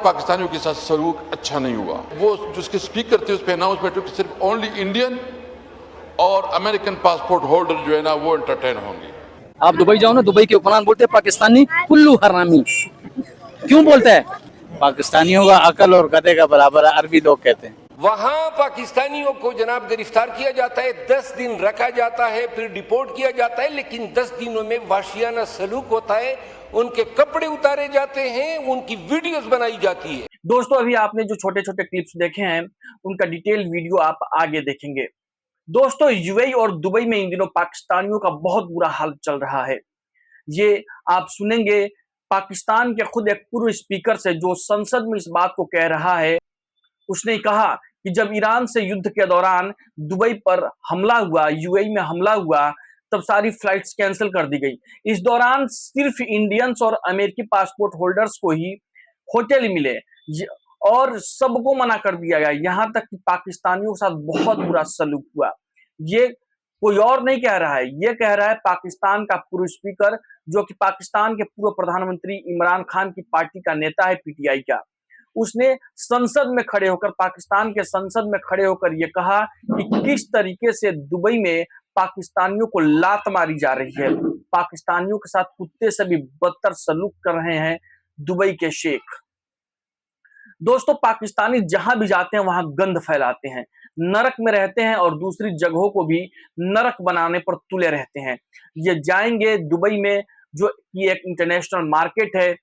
पाकिस्तानियों के साथ सलूक अच्छा नहीं हुआ। वो जिसके स्पीकर थे उस पर अनाउंसमेंट कि सिर्फ ओनली इंडियन और अमेरिकन पासपोर्ट होल्डर जो है ना वो एंटरटेन होंगे। आप दुबई जाओ ना, दुबई के उपनाम बोलते हैं पाकिस्तानी कुल्लू हरामी। क्यों बोलते हैं? पाकिस्तानियों का अकल और गधे का बराबर है, अरबी लोग कहते हैं। वहां पाकिस्तानियों को जनाब गिरफ्तार किया जाता है, 10 दिन रखा जाता है, फिर डिपोर्ट किया जाता है, लेकिन 10 दिनों में वाशियाना सलूक होता है, उनके कपड़े उतारे जाते हैं, उनकी वीडियोस बनाई जाती है। दोस्तों अभी आपने जो छोटे छोटे क्लिप्स देखे हैं उनका डिटेल वीडियो आप आगे देखेंगे। दोस्तों यूएई और दुबई में इन दिनों पाकिस्तानियों का बहुत बुरा हाल चल रहा है। ये आप सुनेंगे पाकिस्तान के खुद एक पूर्व स्पीकर से जो संसद में इस बात को कह रहा है। उसने कहा कि जब ईरान से युद्ध के दौरान दुबई पर हमला हुआ, यूएई में हमला हुआ, तब सारी फ्लाइट्स कैंसिल कर दी गई। इस दौरान सिर्फ इंडियंस और अमेरिकी पासपोर्ट होल्डर्स को ही होटल मिले और सबको मना कर दिया गया। यहां तक कि पाकिस्तानियों के साथ बहुत बुरा सलूक हुआ। ये कोई और नहीं कह रहा है, ये कह रहा है पाकिस्तान का पूर्व स्पीकर जो कि पाकिस्तान के पूर्व प्रधानमंत्री इमरान खान की पार्टी का नेता है, पीटीआई का। उसने संसद में खड़े होकर, पाकिस्तान के संसद में खड़े होकर यह कहा कि किस तरीके से दुबई में पाकिस्तानियों को लात मारी जा रही है। पाकिस्तानियों के साथ कुत्ते से भी बदतर सलूक कर रहे हैं दुबई के शेख। दोस्तों पाकिस्तानी जहां भी जाते हैं वहां गंद फैलाते हैं, नरक में रहते हैं और दूसरी जगहों को भी नरक बनाने पर तुले रहते हैं। ये जाएंगे दुबई में जो कि एक इंटरनेशनल मार्केट है।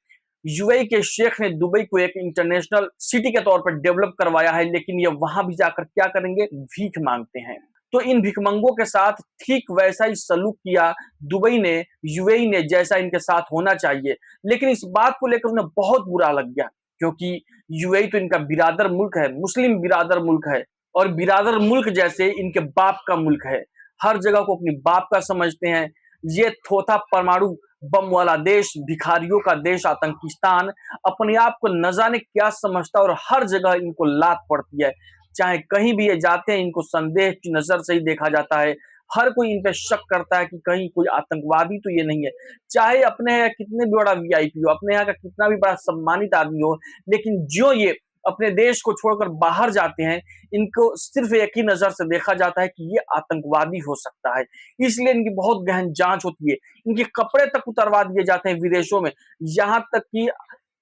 यूएई के शेख ने दुबई को एक इंटरनेशनल सिटी के तौर पर डेवलप करवाया है, लेकिन ये वहां भी जाकर क्या करेंगे? भीख मांगते हैं। तो इन भिखमंगों के साथ ठीक वैसा ही सलूक किया दुबई ने, यूएई ने, जैसा इनके साथ होना चाहिए। लेकिन इस बात को लेकर उन्हें बहुत बुरा लग गया क्योंकि यूएई तो इनका बिरादर मुल्क है, मुस्लिम बिरादर मुल्क है और बिरादर मुल्क जैसे इनके बाप का मुल्क है। हर जगह को अपनी बाप का समझते हैं। ये थोथा परमाणु बम वाला देश, भिखारियों का देश आतंकिस्तान अपने आप को न जाने क्या समझता है और हर जगह इनको लात पड़ती है। चाहे कहीं भी ये जाते हैं इनको संदेह की नजर से ही देखा जाता है। हर कोई इन पे शक करता है कि कहीं कोई आतंकवादी तो ये नहीं है। चाहे अपने यहाँ कितने भी बड़ा वीआईपी हो, अपने यहाँ का कितना भी बड़ा सम्मानित आदमी हो, लेकिन जो ये अपने देश को छोड़कर बाहर जाते हैं इनको सिर्फ एक ही नजर से देखा जाता है कि ये आतंकवादी हो सकता है। इसलिए इनकी बहुत गहन जांच होती है, इनके कपड़े तक उतरवा दिए जाते हैं विदेशों में। यहां तक कि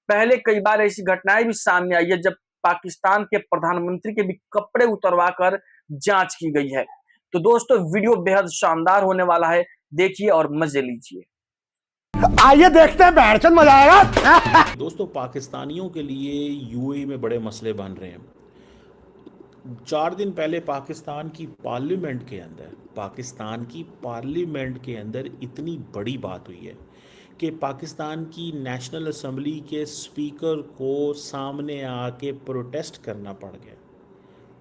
पहले कई बार ऐसी घटनाएं भी सामने आई है जब पाकिस्तान के प्रधानमंत्री के भी कपड़े उतरवा कर जांच की गई है। तो दोस्तों वीडियो बेहद शानदार होने वाला है, देखिए और मजे लीजिए। आइए देखते हैं, बैठचंद मजा आएगा। दोस्तों पाकिस्तानियों के लिए यूएई में बड़े मसले बन रहे हैं। 4 दिन पहले पाकिस्तान की पार्लियामेंट के अंदर इतनी बड़ी बात हुई है कि पाकिस्तान की नेशनल असेंबली के स्पीकर को सामने आके प्रोटेस्ट करना पड़ गया।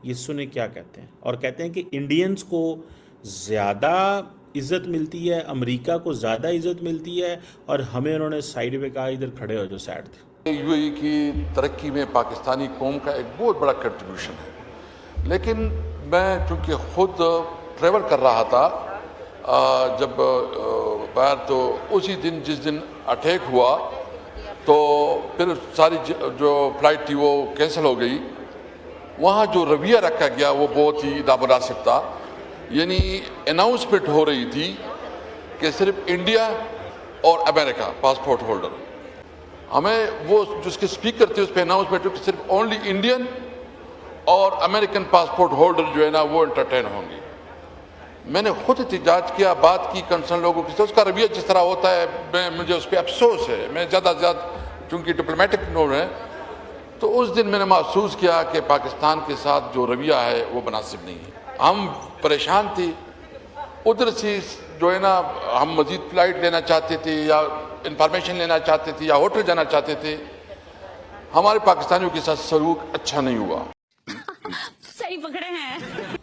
ये सुने क्या कहते हैं, और कहते हैं कि इंडियंस को ज़्यादा इज़्ज़त मिलती है, अमेरिका को ज़्यादा इज़्ज़त मिलती है, और हमें उन्होंने साइड पे कहा इधर खड़े हो जो साइड थे। यूएई की तरक्की में पाकिस्तानी कौम का एक बहुत बड़ा कंट्रीब्यूशन है। लेकिन मैं चूँकि ख़ुद ट्रैवल कर रहा था जब बाहर, तो उसी दिन जिस दिन अटैक हुआ तो फिर सारी जो फ्लाइट थी वो कैंसिल हो गई। वहाँ जो रवैया रखा गया वो बहुत ही नामुनासिब था। यानी अनाउंसमेंट हो रही थी कि सिर्फ इंडिया और अमेरिका पासपोर्ट होल्डर। हमें वो जिसके स्पीकर थे उस पर अनाउंसमेंट कि सिर्फ ओनली इंडियन और अमेरिकन पासपोर्ट होल्डर जो है ना वो एंटरटेन होंगे। मैंने खुद एहतजाज किया, बात की कंसर्न लोगों के साथ। उसका रवैया जिस तरह होता है मुझे उस पर अफसोस है। मैं ज़्यादा से ज़्यादा चूँकि डिप्लोमेटिक नोट है, तो उस दिन मैंने महसूस किया कि पाकिस्तान के साथ जो रवैया है वो मुनासिब नहीं है। हम परेशान थे उधर से जो है ना, हम मज़ीद फ़्लाइट लेना चाहते थे या इंफॉर्मेशन लेना चाहते थे या होटल जाना चाहते थे। हमारे पाकिस्तानियों के साथ सलूक अच्छा नहीं हुआ। सही पकड़े हैं।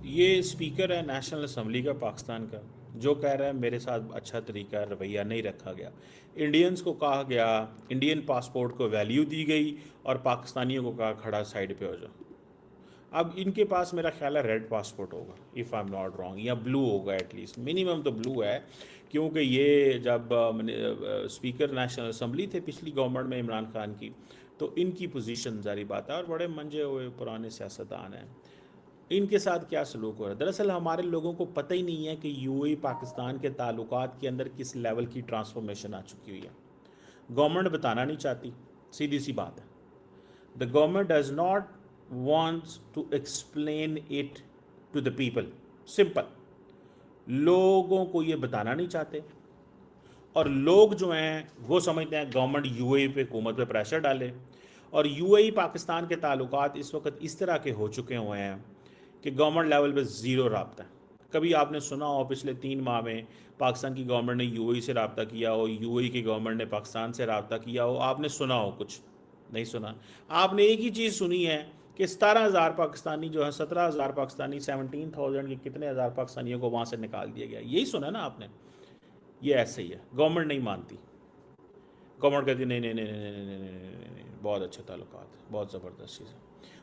ये स्पीकर है नेशनल असेंबली का पाकिस्तान का, जो कह रहा है मेरे साथ अच्छा तरीका रवैया नहीं रखा गया। इंडियंस को कहा गया, इंडियन पासपोर्ट को वैल्यू दी गई, और पाकिस्तानियों को कहा खड़ा साइड पे हो जाओ। अब इनके पास मेरा ख्याल है रेड पासपोर्ट होगा, if I am not wrong, या ब्लू होगा, एटलीस्ट मिनिमम तो ब्लू है। क्योंकि ये जब स्पीकर नेशनल असेंबली थे पिछली गवर्नमेंट में इमरान खान की, तो इनकी पोजीशन जारी बात है, और बड़े मंजे हुए पुराने सियासतदान हैं, इनके साथ क्या सलूक हो रहा है। दरअसल हमारे लोगों को पता ही नहीं है कि यूएई पाकिस्तान के ताल्लुकात के अंदर किस लेवल की ट्रांसफॉर्मेशन आ चुकी हुई है। गवर्नमेंट बताना नहीं चाहती, सीधी सी बात है। The government does not wants to explain it to the people, simple. लोगों को ये बताना नहीं चाहते, और लोग जो हैं वो समझते हैं गवर्नमेंट यूएई पे, हुकूमत पे प्रेशर डाले। और यूएई पाकिस्तान के ताल्लुकात इस वक्त इस तरह के हो चुके हुए हैं कि गवर्नमेंट लेवल पे ज़ीरो रब्ता है। कभी आपने सुना हो पिछले 3 माह में पाकिस्तान की गवर्नमेंट ने यूएई से रब्ता किया हो, यूएई की गवर्नमेंट ने पाकिस्तान से रब्ता किया हो? आपने सुना हो? कुछ नहीं सुना। आपने एक ही चीज़ सुनी है कि 17,000 पाकिस्तानी जो है, 17,000 पाकिस्तानी, 17,000 के कितने हज़ार पाकिस्तानियों को वहाँ से निकाल दिया गया, यही सुना ना आपने। ये ऐसे ही है, गवर्नमेंट नहीं मानती। गवर्नमेंट कहती नहीं नहीं नहीं नहीं नहीं नहीं नहीं नहीं, बहुत अच्छे ताल्लुकात, बहुत ज़बरदस्त चीज़ है।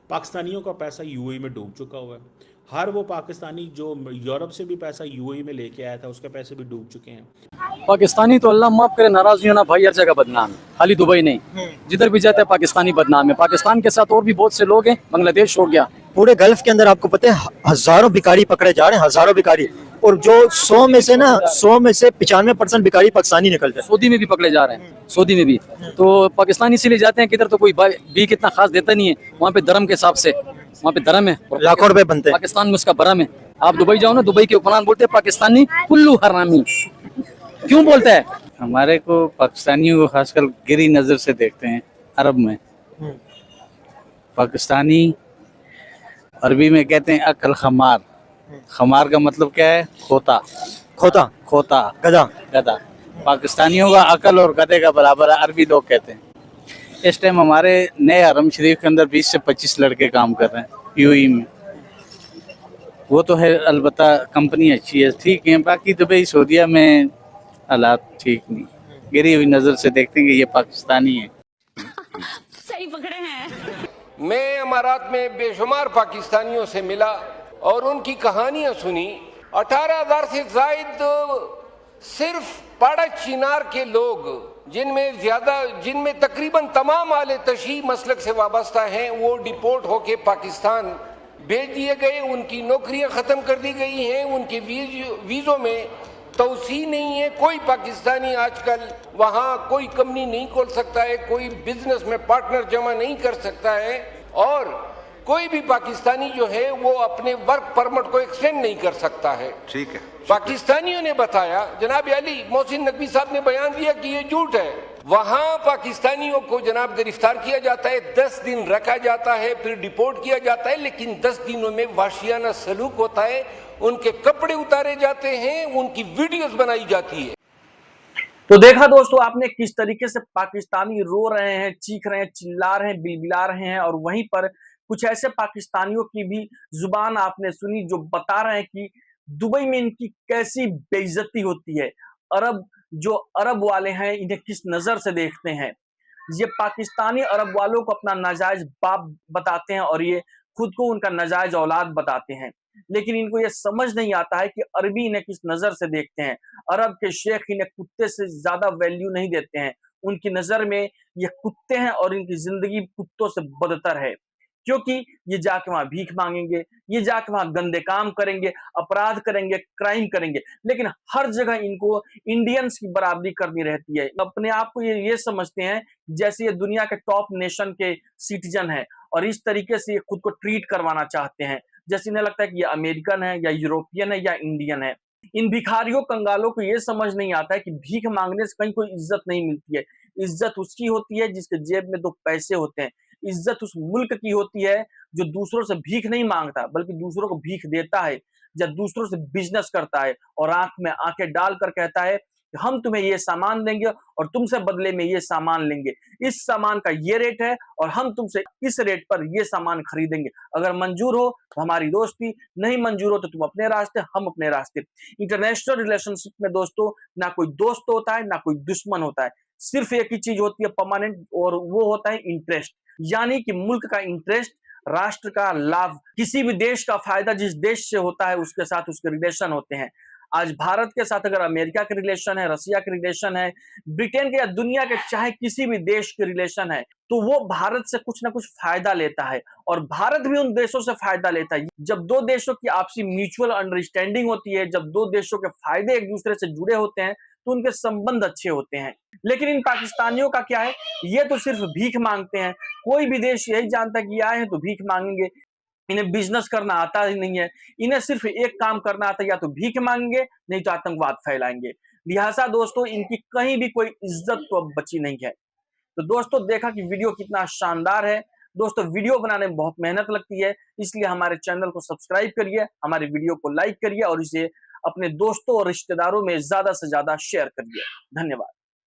पाकिस्तानियों का पैसा यूएई में डूब चुका हुआ है। हर वो पाकिस्तानी जो यूरोप से भी पैसा यूएई में लेके आया था, उसके पैसे भी डूब चुके हैं। पाकिस्तानी तो अल्लाह माफ करे, नाराज नहीं होना भाई, हर जगह बदनाम है, खाली दुबई नहीं, जिधर भी जाते हैं पाकिस्तानी बदनाम है। पाकिस्तान के साथ और भी बहुत से लोग हैं, बांग्लादेश हो गया, पूरे गल्फ के अंदर आपको पता है हजारों भिखारी पकड़े जा रहे हैं, हजारों भिखारी। और जो 100 में से 95% भिखारी पाकिस्तानी निकलते हैं। सऊदी में भी पकड़े जा रहे हैं, सऊदी में भी। तो पाकिस्तानी इसीलिए जाते हैं कि इधर तो कोई भी कितना खास देता नहीं है, वहाँ पे धर्म के हिसाब से, वहाँ पे धर्म है, लाखों रुपए बनते हैं। पाकिस्तान में उसका भरम है। आप दुबई जाओ ना, दुबई के उपनाम बोलते हैं पाकिस्तानी कुल्लू हरामी। क्यों बोलता है? हमारे को पाकिस्तानियों को खासकर गिरी नजर से देखते हैं अरब में। पाकिस्तानी अरबी में कहते हैं अकल खमार। खमार का मतलब क्या है? खोता, खोता, खोता, गधा, गधा। पाकिस्तानियों का अकल और गधे का बराबर है, अरबी लोग कहते हैं। इस टाइम हमारे नए हरम शरीफ के अंदर 20 से 25 लड़के काम कर रहे हैं यूएई में। वो तो है, अलबत्ता कंपनी अच्छी है, ठीक है। बाकी दुबई सऊदीया में हालात ठीक नहीं, गिरी हुई नजर से देखते हैं कि ये पाकिस्तानी है। सही पकड़े हैं। मैं अमारात में बेशुमार पाकिस्तानियों से मिला और उनकी कहानियां सुनी। 18,000 से जायद सिर्फ पाड़ा चिनार के लोग, जिनमें तकरीबन तमाम आले तशी मसलक से वाबस्ता हैं, वो डिपोर्ट होके पाकिस्तान भेज दिए गए। उनकी नौकरियां ख़त्म कर दी गई हैं, उनके वीज़ों में तौसी नहीं है। कोई पाकिस्तानी आजकल वहाँ कोई कंपनी नहीं खोल सकता है, कोई बिजनेस में पार्टनर जमा नहीं कर सकता है, और कोई भी पाकिस्तानी जो है वो अपने वर्क परमिट को एक्सटेंड नहीं कर सकता है। ठीक है। पाकिस्तानियों ने बताया, जनाब अली मोहसिन नकवी साहब ने बयान दिया कि ये झूठ है। वहां पाकिस्तानियों को जनाब गिरफ्तार किया जाता है, 10 दिन रखा जाता है, फिर डिपोर्ट किया जाता है, लेकिन 10 दिनों में वाशियाना सलूक होता है, उनके कपड़े उतारे जाते हैं, उनकी वीडियोस बनाई जाती है। तो देखा दोस्तों आपने किस तरीके से पाकिस्तानी रो रहे हैं, चीख रहे हैं, चिल्ला रहे हैं, बिलबिला रहे हैं, और वहीं पर कुछ ऐसे पाकिस्तानियों की भी जुबान आपने सुनी जो बता रहे हैं कि दुबई में इनकी कैसी बेइज्जती होती है। जो अरब वाले हैं इन्हें किस नजर से देखते हैं। ये पाकिस्तानी अरब वालों को अपना नाजायज बाप बताते हैं और ये खुद को उनका नाजायज औलाद बताते हैं, लेकिन इनको ये समझ नहीं आता है कि अरबी इन्हें किस नजर से देखते हैं। अरब के शेख इन्हें कुत्ते से ज्यादा वैल्यू नहीं देते हैं। उनकी नजर में ये कुत्ते हैं और इनकी जिंदगी कुत्तों से बदतर है, क्योंकि ये जाके वहां भीख मांगेंगे, ये जाके वहां गंदे काम करेंगे, अपराध करेंगे, क्राइम करेंगे, लेकिन हर जगह इनको इंडियंस की बराबरी करनी रहती है। अपने आप को ये समझते हैं जैसे ये दुनिया के टॉप नेशन के सिटीजन है, और इस तरीके से ये खुद को ट्रीट करवाना चाहते हैं जैसे इन्हें लगता है कि ये अमेरिकन है या यूरोपियन है या इंडियन है। इन भिखारियों कंगालों को ये समझ नहीं आता है कि भीख मांगने से कहीं कोई इज्जत नहीं मिलती है। इज्जत उसकी होती है जिसके जेब में 2 पैसे होते हैं। इज्जत उस मुल्क की होती है जो दूसरों से भीख नहीं मांगता बल्कि दूसरों को भीख देता है, या दूसरों से बिजनेस करता है और आंख में आंखें डालकर कहता है कि हम तुम्हें ये सामान देंगे और तुमसे बदले में ये सामान लेंगे, इस सामान का ये रेट है और हम तुमसे इस रेट पर ये सामान खरीदेंगे, अगर मंजूर हो तो हमारी दोस्ती, नहीं मंजूर हो तो तुम अपने रास्ते, हम अपने रास्ते। इंटरनेशनल रिलेशनशिप में दोस्तों ना कोई दोस्त होता है ना कोई दुश्मन होता है, सिर्फ एक ही चीज होती है परमानेंट, और वो होता है इंटरेस्ट, यानी कि मुल्क का इंटरेस्ट, राष्ट्र का लाभ, किसी भी देश का फायदा जिस देश से होता है उसके साथ उसके रिलेशन होते हैं। आज भारत के साथ अगर अमेरिका के रिलेशन है, रसिया के रिलेशन है, ब्रिटेन के या दुनिया के चाहे किसी भी देश के रिलेशन है, तो वो भारत से कुछ ना कुछ फायदा लेता है और भारत भी उन देशों से फायदा लेता है। जब दो देशों की आपसी म्यूचुअल अंडरस्टैंडिंग होती है, जब दो देशों के फायदे एक दूसरे से जुड़े होते हैं, तो उनके संबंध अच्छे होते हैं। लेकिन इन पाकिस्तानियों का क्या है, ये तो सिर्फ भीख मांगते हैं। कोई भी देश यही जानता है कि आए हैं तो भीख मांगेंगे, इन्हें बिजनेस करना आता ही नहीं है, इन्हें सिर्फ एक काम करना आता है, या तो भीख मांगेंगे नहीं तो आतंकवाद फैलाएंगे। लिहाजा दोस्तों इनकी कहीं भी कोई इज्जत तो अब बची नहीं है। तो दोस्तों देखा कि वीडियो कितना शानदार है। दोस्तों वीडियो बनाने में बहुत मेहनत लगती है, इसलिए हमारे चैनल को सब्सक्राइब करिए, हमारे वीडियो को लाइक करिए और इसे अपने दोस्तों और रिश्तेदारों में ज्यादा से ज्यादा शेयर करिए। धन्यवाद।